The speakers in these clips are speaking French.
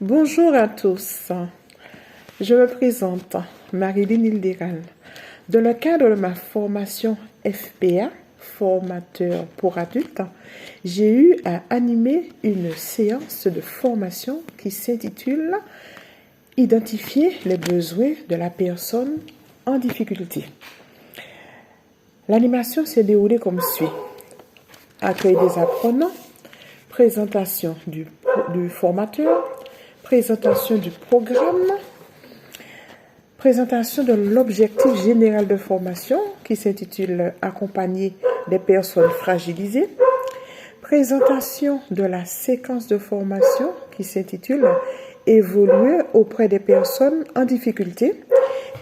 Bonjour à tous. Je me présente, Marilyn Hildéral. Dans le cadre de ma formation FPA, formateur pour adultes, j'ai eu à animer une séance de formation qui s'intitule « Identifier les besoins de la personne en difficulté ». L'animation s'est déroulée comme suit. Accueil des apprenants, présentation du formateur, présentation du programme, présentation de l'objectif général de formation qui s'intitule « Accompagner des personnes fragilisées », présentation de la séquence de formation qui s'intitule « Évoluer auprès des personnes en difficulté »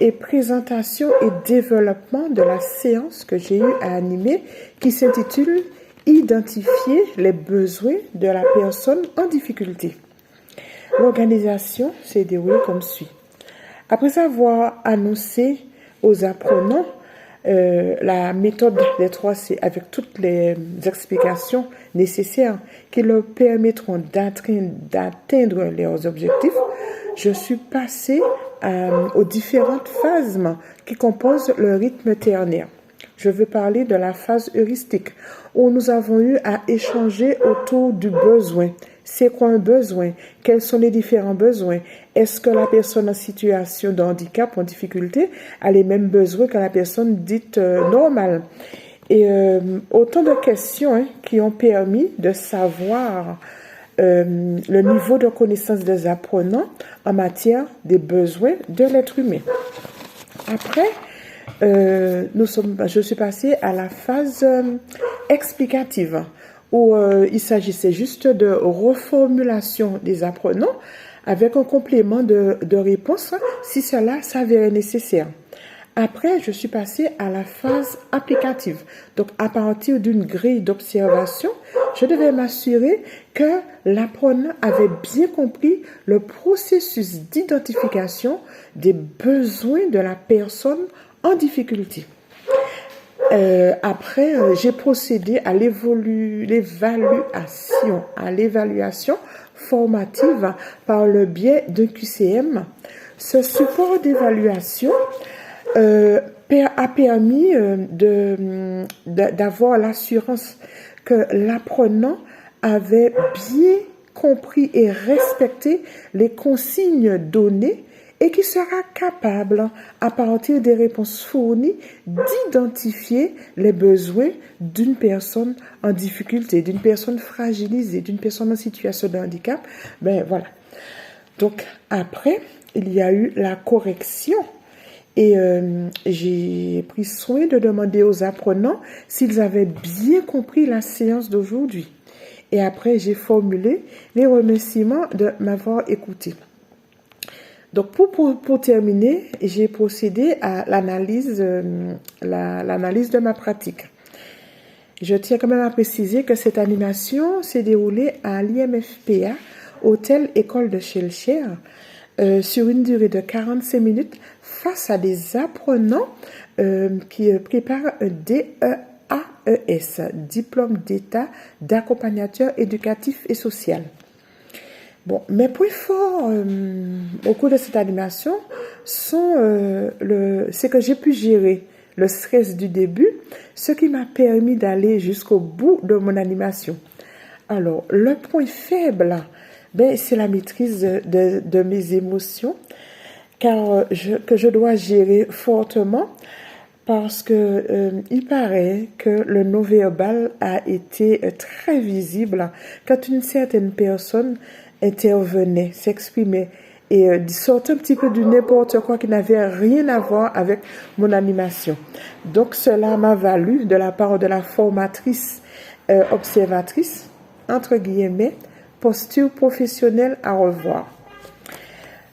et présentation et développement de la séance que j'ai eu à animer qui s'intitule « Identifier les besoins de la personne en difficulté ». L'organisation s'est déroulée comme suit. Après avoir annoncé aux apprenants la méthode des 3C avec toutes les explications nécessaires qui leur permettront d'atteindre leurs objectifs, je suis passée aux différentes phases qui composent le rythme ternaire. Je veux parler de la phase heuristique où nous avons eu à échanger autour du besoin. C'est quoi un besoin? Quels sont les différents besoins? Est-ce que la personne en situation de handicap ou en difficulté a les mêmes besoins que la personne dite normale? Et autant de questions qui ont permis de savoir le niveau de connaissance des apprenants en matière des besoins de l'être humain. Après, je suis passée à la phase explicative où il s'agissait juste de reformulation des apprenants avec un complément de réponse si cela s'avérait nécessaire. Après, je suis passée à la phase applicative. Donc, à partir d'une grille d'observation, je devais m'assurer que l'apprenant avait bien compris le processus d'identification des besoins de la personne en difficulté. Après, j'ai procédé à l'évaluation formative par le biais d'un QCM. Ce support d'évaluation a permis d'avoir l'assurance que l'apprenant avait bien compris et respecté les consignes données et qui sera capable, à partir des réponses fournies, d'identifier les besoins d'une personne en difficulté, d'une personne fragilisée, d'une personne en situation de handicap. Ben voilà. Donc après, il y a eu la correction. Et j'ai pris soin de demander aux apprenants s'ils avaient bien compris la séance d'aujourd'hui. Et après, j'ai formulé les remerciements de m'avoir écouté. Donc, pour terminer, j'ai procédé à l'analyse de ma pratique. Je tiens quand même à préciser que cette animation s'est déroulée à l'IMFPA, Hôtel École de Schœlcher, sur une durée de 45 minutes face à des apprenants qui préparent un DEAES, diplôme d'état d'accompagnateur éducatif et social. Bon, mes points forts au cours de cette animation sont c'est que j'ai pu gérer le stress du début, ce qui m'a permis d'aller jusqu'au bout de mon animation. Alors, le point faible, c'est la maîtrise de mes émotions, car que je dois gérer fortement parce que il paraît que le non-verbal a été très visible quand une certaine personne intervenait, s'exprimait et sortait un petit peu du n'importe quoi qui n'avait rien à voir avec mon animation. Donc cela m'a valu de la part de la formatrice observatrice, entre guillemets, posture professionnelle à revoir.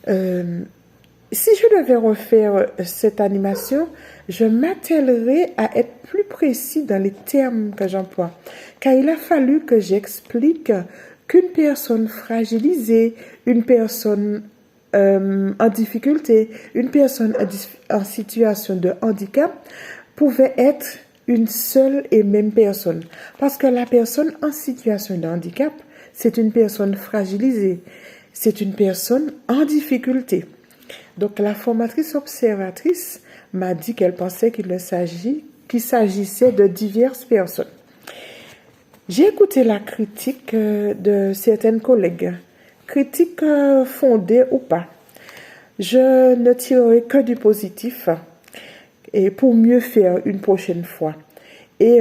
Si je devais refaire cette animation, je m'attellerais à être plus précis dans les termes que j'emploie, car il a fallu que j'explique qu'une personne fragilisée, une personne en difficulté, une personne en situation de handicap pouvait être une seule et même personne. Parce que la personne en situation de handicap, c'est une personne fragilisée c'est une personne en difficulté. Donc la formatrice observatrice m'a dit qu'elle pensait qu'il s'agissait de diverses personnes. J'ai écouté la critique de certaines collègues, critique fondée ou pas. Je ne tirerai que du positif et pour mieux faire une prochaine fois. Et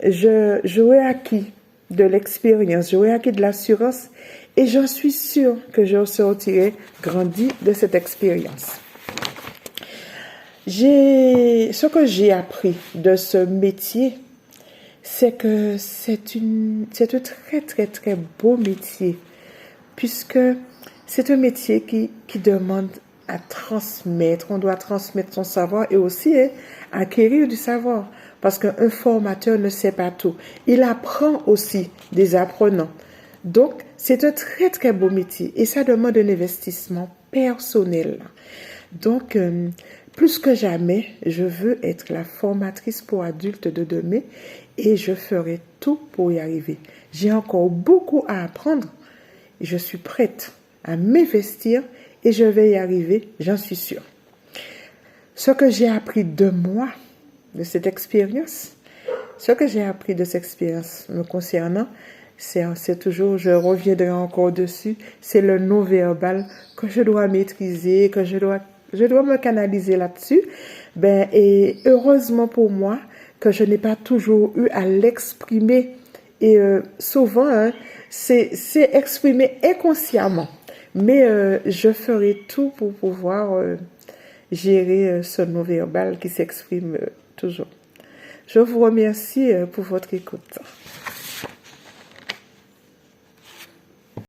j'aurais acquis de l'expérience, j'aurais acquis de l'assurance et j'en suis sûre que je sortirai grandi de cette expérience. Ce que j'ai appris de ce métier, c'est que c'est un très, très, très beau métier, puisque c'est un métier qui demande à transmettre. On doit transmettre son savoir et aussi acquérir du savoir, parce qu'un formateur ne sait pas tout. Il apprend aussi des apprenants. Donc, c'est un très, très beau métier et ça demande un investissement personnel. Donc, plus que jamais, je veux être la formatrice pour adultes de demain et je ferai tout pour y arriver. J'ai encore beaucoup à apprendre. Je suis prête à m'investir et je vais y arriver, j'en suis sûre. Ce que j'ai appris de moi, de cette expérience, me concernant, c'est toujours, je reviendrai encore dessus, c'est le non-verbal que je dois maîtriser, que je dois me canaliser là-dessus. Et heureusement pour moi que je n'ai pas toujours eu à l'exprimer. Et souvent, c'est exprimé inconsciemment. Mais je ferai tout pour pouvoir gérer ce non-verbal qui s'exprime toujours. Je vous remercie pour votre écoute.